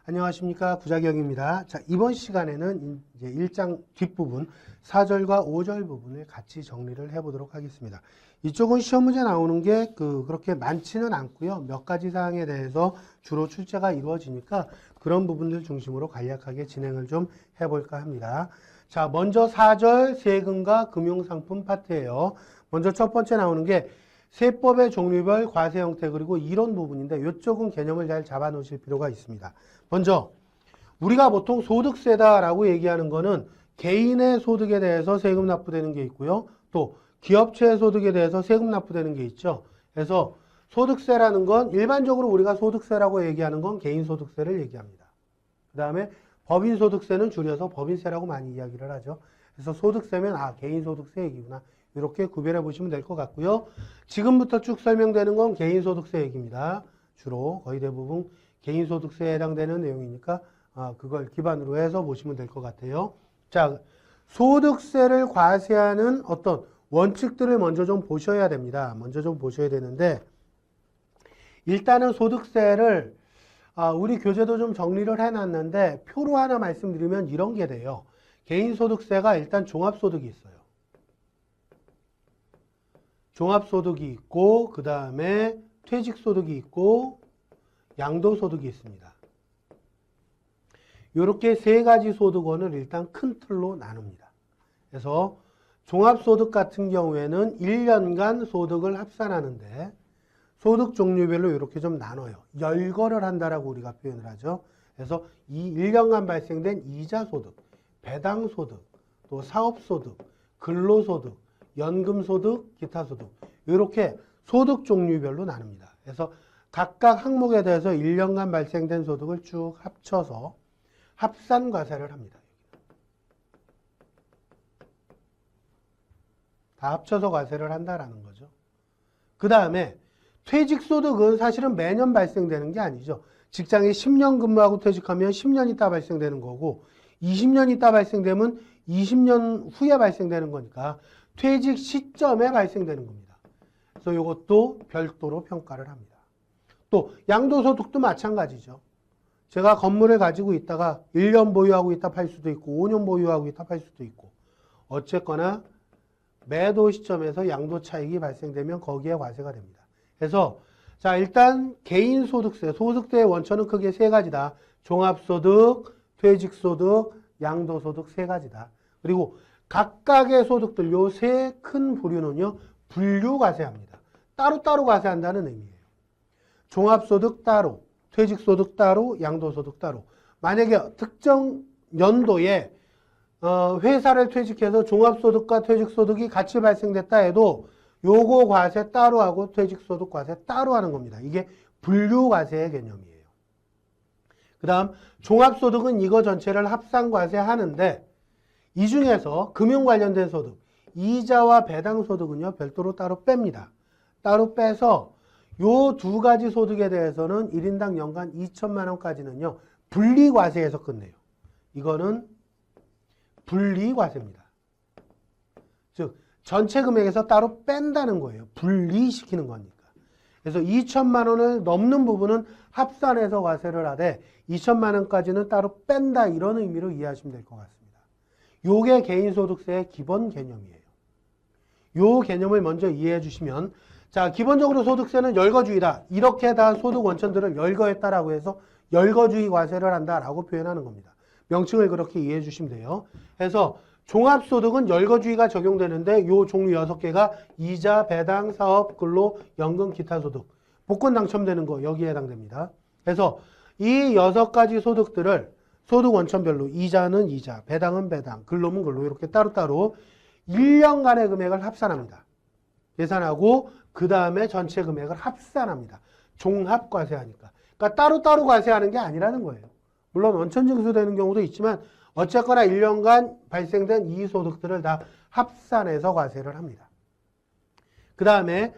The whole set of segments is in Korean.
안녕하십니까, 구자경입니다. 자, 이번 시간에는 이제 1장 뒷부분 4절과 5절 부분을 같이 정리를 해보도록 하겠습니다. 이쪽은 시험 문제 나오는 게 그렇게 많지는 않고요. 몇 가지 사항에 대해서 주로 출제가 이루어지니까 그런 부분들 중심으로 간략하게 진행을 좀 해볼까 합니다. 자, 먼저 4절 세금과 금융상품 파트예요. 먼저 첫 번째 나오는 게 세법의 종류별 과세 형태 그리고 이론 부분인데 이쪽은 개념을 잘 잡아 놓으실 필요가 있습니다. 먼저 우리가 보통 소득세다라고 얘기하는 거는 개인의 소득에 대해서 세금 납부되는 게 있고요. 또 기업체의 소득에 대해서 세금 납부되는 게 있죠. 그래서 소득세라는 건 일반적으로 우리가 소득세라고 얘기하는 건 개인소득세를 얘기합니다. 그 다음에 법인소득세는 줄여서 법인세라고 많이 이야기를 하죠. 그래서 소득세면 개인소득세 얘기구나. 이렇게 구별해 보시면 될 것 같고요. 지금부터 쭉 설명되는 건 개인소득세 얘기입니다. 주로 거의 대부분 개인소득세에 해당되는 내용이니까 그걸 기반으로 해서 보시면 될 것 같아요. 자, 소득세를 과세하는 어떤 원칙들을 먼저 좀 보셔야 됩니다. 먼저 좀 보셔야 되는데 일단은 소득세를 우리 교재도 좀 정리를 해놨는데 표로 하나 말씀드리면 이런 게 돼요. 개인소득세가 일단 종합소득이 있어요. 종합소득이 있고 그 다음에 퇴직소득이 있고 양도소득이 있습니다. 이렇게 세 가지 소득원을 일단 큰 틀로 나눕니다. 그래서 종합소득 같은 경우에는 1년간 소득을 합산하는데 소득 종류별로 이렇게 좀 나눠요. 열거를 한다라고 우리가 표현을 하죠. 그래서 이 1년간 발생된 이자소득, 배당소득, 또 사업소득, 근로소득, 연금소득, 기타소득 이렇게 소득 종류별로 나눕니다. 그래서 각각 항목에 대해서 1년간 발생된 소득을 쭉 합쳐서 합산과세를 합니다. 다 합쳐서 과세를 한다라는 거죠. 그 다음에 퇴직소득은 사실은 매년 발생되는 게 아니죠. 직장에 10년 근무하고 퇴직하면 10년 있다 발생되는 거고 20년 있다 발생되면 20년 후에 발생되는 거니까 퇴직 시점에 발생되는 겁니다. 그래서 이것도 별도로 평가를 합니다. 또 양도소득도 마찬가지죠. 제가 건물을 가지고 있다가 1년 보유하고 있다 팔 수도 있고 5년 보유하고 있다 팔 수도 있고 어쨌거나 매도 시점에서 양도 차익이 발생되면 거기에 과세가 됩니다. 그래서 자 일단 개인소득세, 소득세의 원천은 크게 세 가지다. 종합소득, 퇴직소득, 양도소득 세 가지다. 그리고 각각의 소득들 요 세 큰 부류는요 분류과세합니다. 따로따로 과세한다는 의미예요. 종합소득 따로, 퇴직소득 따로, 양도소득 따로. 만약에 특정 연도에 회사를 퇴직해서 종합소득과 퇴직소득이 같이 발생됐다 해도 요거 과세 따로 하고 퇴직소득 과세 따로 하는 겁니다. 이게 분류과세의 개념이에요. 그 다음 종합소득은 이거 전체를 합산과세하는데 이 중에서 금융 관련된 소득, 이자와 배당소득은요 별도로 따로 뺍니다. 따로 빼서 요 두 가지 소득에 대해서는 1인당 연간 2천만 원까지는요 분리과세에서 끝내요. 이거는 분리과세입니다. 즉 전체 금액에서 따로 뺀다는 거예요. 분리시키는 거니까. 그래서 2천만 원을 넘는 부분은 합산해서 과세를 하되 2천만 원까지는 따로 뺀다 이런 의미로 이해하시면 될 것 같습니다. 요게 개인소득세의 기본 개념이에요. 요 개념을 먼저 이해해 주시면 자 기본적으로 소득세는 열거주의다. 이렇게 다 소득 원천들을 열거했다라고 해서 열거주의 과세를 한다라고 표현하는 겁니다. 명칭을 그렇게 이해해 주시면 돼요. 그래서 종합소득은 열거주의가 적용되는데 요 종류 6개가 이자, 배당, 사업, 근로, 연금, 기타소득. 복권 당첨되는 거 여기에 해당됩니다. 그래서 이 6가지 소득들을 소득 원천별로 이자는 이자, 배당은 배당, 근로는 근로 이렇게 따로따로 1년간의 금액을 합산합니다. 계산하고 그 다음에 전체 금액을 합산합니다. 종합과세하니까. 그러니까 따로따로 과세하는 게 아니라는 거예요. 물론 원천징수되는 경우도 있지만 어쨌거나 1년간 발생된 이 소득들을 다 합산해서 과세를 합니다. 그 다음에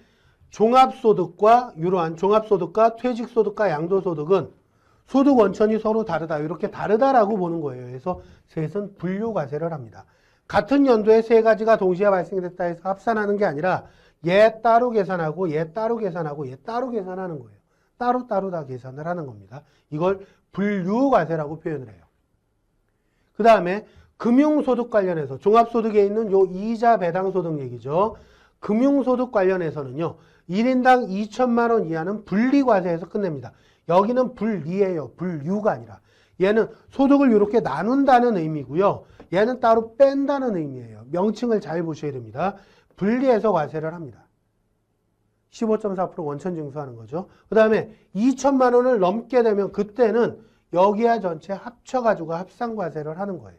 종합소득과 이러한 종합소득과 퇴직소득과 양도소득은 소득 원천이 서로 다르다. 이렇게 다르다라고 보는 거예요. 그래서 셋은 분류과세를 합니다. 같은 연도에 세 가지가 동시에 발생됐다 해서 합산하는 게 아니라 얘 따로 계산하고 얘 따로 계산하고 얘 따로 계산하는 거예요. 따로따로 다 계산을 하는 겁니다. 이걸 분류과세라고 표현을 해요. 그 다음에 금융소득 관련해서 종합소득에 있는 요 이자 배당소득 얘기죠. 금융소득 관련해서는요. 1인당 2천만 원 이하는 분리과세에서 끝냅니다. 여기는 분리예요. 분류가 아니라. 얘는 소득을 이렇게 나눈다는 의미고요. 얘는 따로 뺀다는 의미예요. 명칭을 잘 보셔야 됩니다. 분리해서 과세를 합니다. 15.4% 원천 징수하는 거죠. 그 다음에 2천만 원을 넘게 되면 그때는 여기와 전체 합쳐가지고 합산과세를 하는 거예요.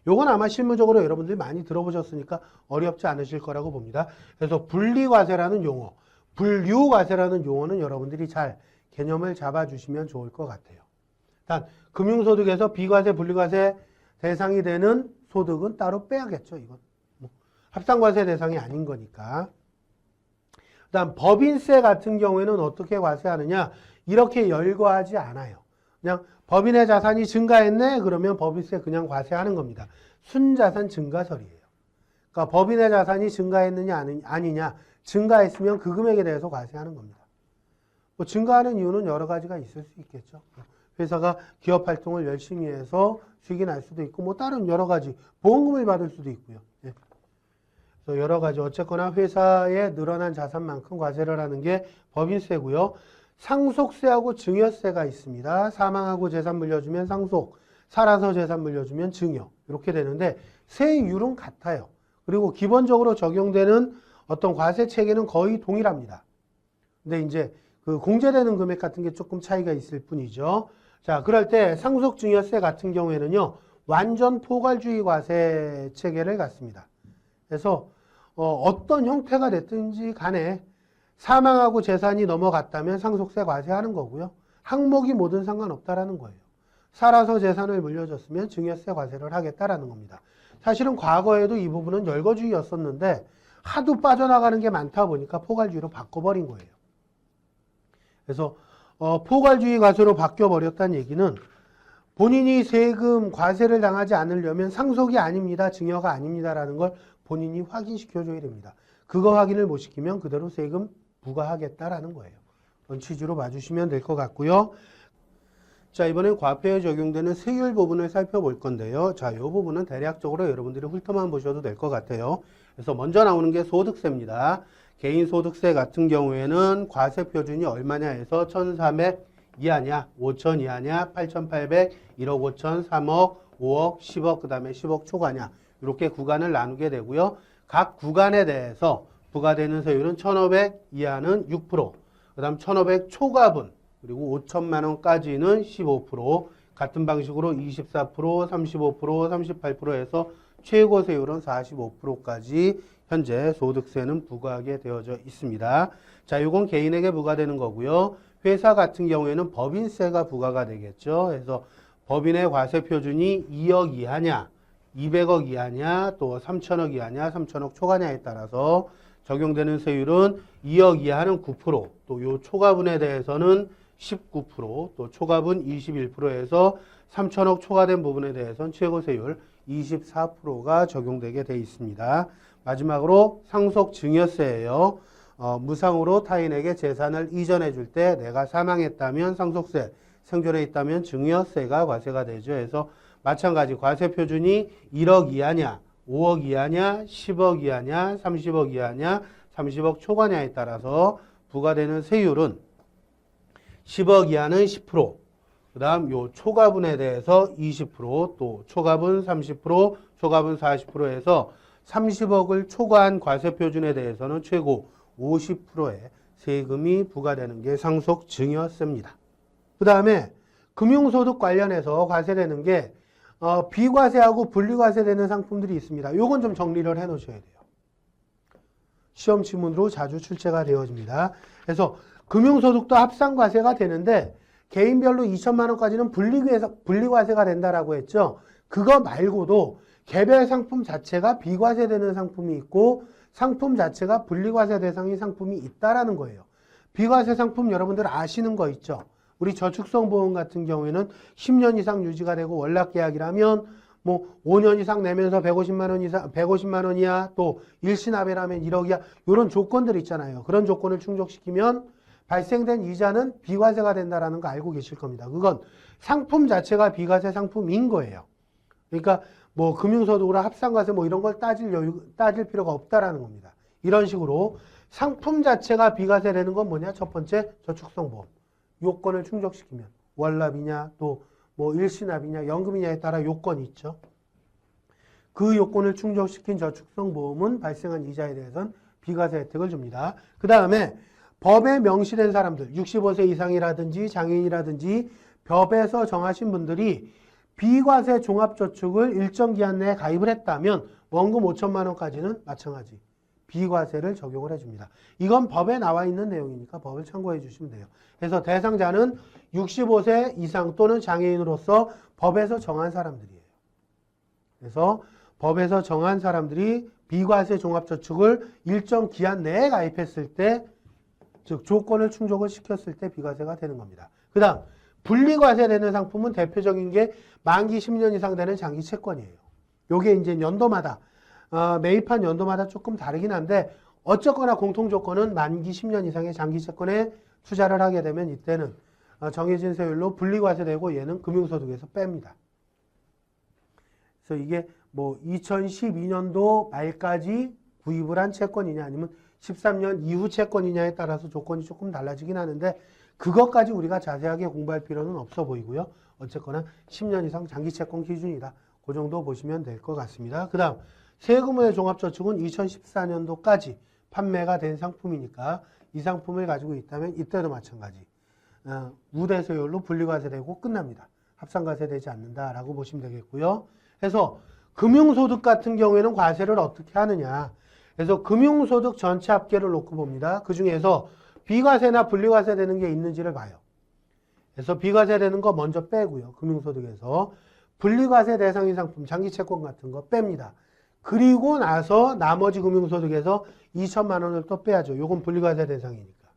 요건 아마 실무적으로 여러분들이 많이 들어보셨으니까 어렵지 않으실 거라고 봅니다. 그래서 분리과세라는 용어, 분류과세라는 용어는 여러분들이 잘 개념을 잡아주시면 좋을 것 같아요. 단 금융소득에서 비과세, 분리과세 대상이 되는 소득은 따로 빼야겠죠. 이건 뭐 합산과세 대상이 아닌 거니까. 그 다음 법인세 같은 경우에는 어떻게 과세하느냐. 이렇게 열거하지 않아요. 그냥 법인의 자산이 증가했네? 그러면 법인세 그냥 과세하는 겁니다. 순자산 증가설이에요. 그러니까 법인의 자산이 증가했느냐 아니냐. 증가했으면 그 금액에 대해서 과세하는 겁니다. 뭐 증가하는 이유는 여러 가지가 있을 수 있겠죠. 회사가 기업 활동을 열심히 해서 수익이 날 수도 있고 뭐 다른 여러 가지 보험금을 받을 수도 있고요. 예. 그래서 여러 가지 어쨌거나 회사에 늘어난 자산만큼 과세를 하는 게 법인세고요. 상속세하고 증여세가 있습니다. 사망하고 재산 물려주면 상속, 살아서 재산 물려주면 증여 이렇게 되는데 세율은 같아요. 그리고 기본적으로 적용되는 어떤 과세 체계는 거의 동일합니다. 근데 이제 그 공제되는 금액 같은 게 조금 차이가 있을 뿐이죠. 자, 그럴 때 상속 증여세 같은 경우에는요. 완전 포괄주의 과세 체계를 갖습니다. 그래서 어떤 형태가 됐든지 간에 사망하고 재산이 넘어갔다면 상속세 과세하는 거고요. 항목이 뭐든 상관없다라는 거예요. 살아서 재산을 물려줬으면 증여세 과세를 하겠다라는 겁니다. 사실은 과거에도 이 부분은 열거주의였었는데 하도 빠져나가는 게 많다 보니까 포괄주의로 바꿔버린 거예요. 그래서 포괄주의 과세로 바뀌어버렸다는 얘기는 본인이 세금 과세를 당하지 않으려면 상속이 아닙니다. 증여가 아닙니다라는 걸 본인이 확인시켜줘야 됩니다. 그거 확인을 못 시키면 그대로 세금 부과하겠다라는 거예요. 그런 취지로 봐주시면 될 것 같고요. 자, 이번엔 과표에 적용되는 세율 부분을 살펴볼 건데요. 자, 이 부분은 대략적으로 여러분들이 훑어만 보셔도 될 것 같아요. 그래서 먼저 나오는 게 소득세입니다. 개인소득세 같은 경우에는 과세 표준이 얼마냐 해서 1,400 이하냐, 5,000 이하냐, 8,800, 1억 5천, 3억, 5억, 10억, 그 다음에 10억 초과냐 이렇게 구간을 나누게 되고요. 각 구간에 대해서 부과되는 세율은 1,500 이하는 6%, 그 다음 1,500 초과분, 그리고 5천만 원까지는 15%, 같은 방식으로 24%, 35%, 38%에서 최고 세율은 45%까지 현재 소득세는 부과하게 되어져 있습니다. 자, 이건 개인에게 부과되는 거고요. 회사 같은 경우에는 법인세가 부과가 되겠죠. 그래서 법인의 과세 표준이 2억 이하냐, 200억 이하냐, 또 3천억 이하냐, 3천억 초과냐에 따라서 적용되는 세율은 2억 이하는 9%, 또 요 초과분에 대해서는 19%, 또 초과분 21%에서 3천억 초과된 부분에 대해서는 최고 세율 24%가 적용되게 돼 있습니다. 마지막으로 상속 증여세예요. 무상으로 타인에게 재산을 이전해 줄 때 내가 사망했다면 상속세, 생존해 있다면 증여세가 과세가 되죠. 그래서 마찬가지 과세 표준이 1억 이하냐, 5억 이하냐, 10억 이하냐, 30억 이하냐, 30억 초과냐에 따라서 부과되는 세율은 10억 이하는 10%, 그 다음 요 초과분에 대해서 20%, 또 초과분 30%, 초과분 40%에서 30억을 초과한 과세 표준에 대해서는 최고 50%의 세금이 부과되는 게 상속 증여세입니다. 그 다음에 금융소득 관련해서 과세되는 게 비과세하고 분리과세되는 상품들이 있습니다. 요건 좀 정리를 해 놓으셔야 돼요. 시험 지문으로 자주 출제가 되어집니다. 그래서 금융소득도 합산과세가 되는데 개인별로 2천만 원까지는 분리과세가 된다라고 했죠. 그거 말고도 개별 상품 자체가 비과세되는 상품이 있고 상품 자체가 분리과세 대상의 상품이 있다라는 거예요. 비과세 상품 여러분들 아시는 거 있죠? 우리 저축성 보험 같은 경우에는 10년 이상 유지가 되고 월납계약이라면 뭐 5년 이상 내면서 150만 원 이상 150만 원이야, 또 일시납액하면 1억이야. 이런 조건들 있잖아요. 그런 조건을 충족시키면 발생된 이자는 비과세가 된다라는 거 알고 계실 겁니다. 그건 상품 자체가 비과세 상품인 거예요. 그러니까 뭐 금융소득으로 합산과세 뭐 이런 걸 따질 필요가 없다라는 겁니다. 이런 식으로 상품 자체가 비과세되는 건 뭐냐? 첫 번째 저축성보험. 요건을 충족시키면 월납이냐 또 뭐 일시납이냐 연금이냐에 따라 요건이 있죠. 그 요건을 충족시킨 저축성보험은 발생한 이자에 대해서는 비과세 혜택을 줍니다. 그 다음에 법에 명시된 사람들 65세 이상이라든지 장애인이라든지 법에서 정하신 분들이 비과세 종합저축을 일정 기한 내에 가입을 했다면 원금 5천만 원까지는 마찬가지 비과세를 적용을 해줍니다. 이건 법에 나와 있는 내용이니까 법을 참고해 주시면 돼요. 그래서 대상자는 65세 이상 또는 장애인으로서 법에서 정한 사람들이에요. 그래서 법에서 정한 사람들이 비과세 종합저축을 일정 기한 내에 가입했을 때, 즉 조건을 충족을 시켰을 때 비과세가 되는 겁니다. 그 다음 분리과세되는 상품은 대표적인 게 만기 10년 이상 되는 장기 채권이에요. 요게 이제 연도마다 매입한 연도마다 조금 다르긴 한데 어쨌거나 공통조건은 만기 10년 이상의 장기 채권에 투자를 하게 되면 이때는 정해진 세율로 분리과세되고 얘는 금융소득에서 뺍니다. 그래서 이게 뭐 2012년도 말까지 구입을 한 채권이냐 아니면 13년 이후 채권이냐에 따라서 조건이 조금 달라지긴 하는데 그것까지 우리가 자세하게 공부할 필요는 없어 보이고요. 어쨌거나 10년 이상 장기 채권 기준이다. 그 정도 보시면 될 것 같습니다. 그 다음 세금의 종합저축은 2014년도까지 판매가 된 상품이니까 이 상품을 가지고 있다면 이때도 마찬가지 우대세율로 분리과세되고 끝납니다. 합산과세되지 않는다라고 보시면 되겠고요. 그래서 금융소득 같은 경우에는 과세를 어떻게 하느냐. 그래서 금융소득 전체 합계를 놓고 봅니다. 그 중에서 비과세나 분리과세 되는 게 있는지를 봐요. 그래서 비과세 되는 거 먼저 빼고요. 금융소득에서 분리과세 대상인 상품, 장기채권 같은 거 뺍니다. 그리고 나서 나머지 금융소득에서 2천만 원을 또 빼야죠. 요건 분리과세 대상이니까.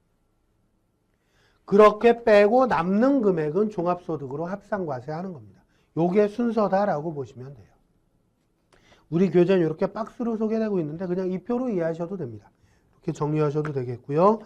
그렇게 빼고 남는 금액은 종합소득으로 합산과세하는 겁니다. 요게 순서다라고 보시면 돼요. 우리 교재는 이렇게 박스로 소개되고 있는데 그냥 이 표로 이해하셔도 됩니다. 이렇게 정리하셔도 되겠고요.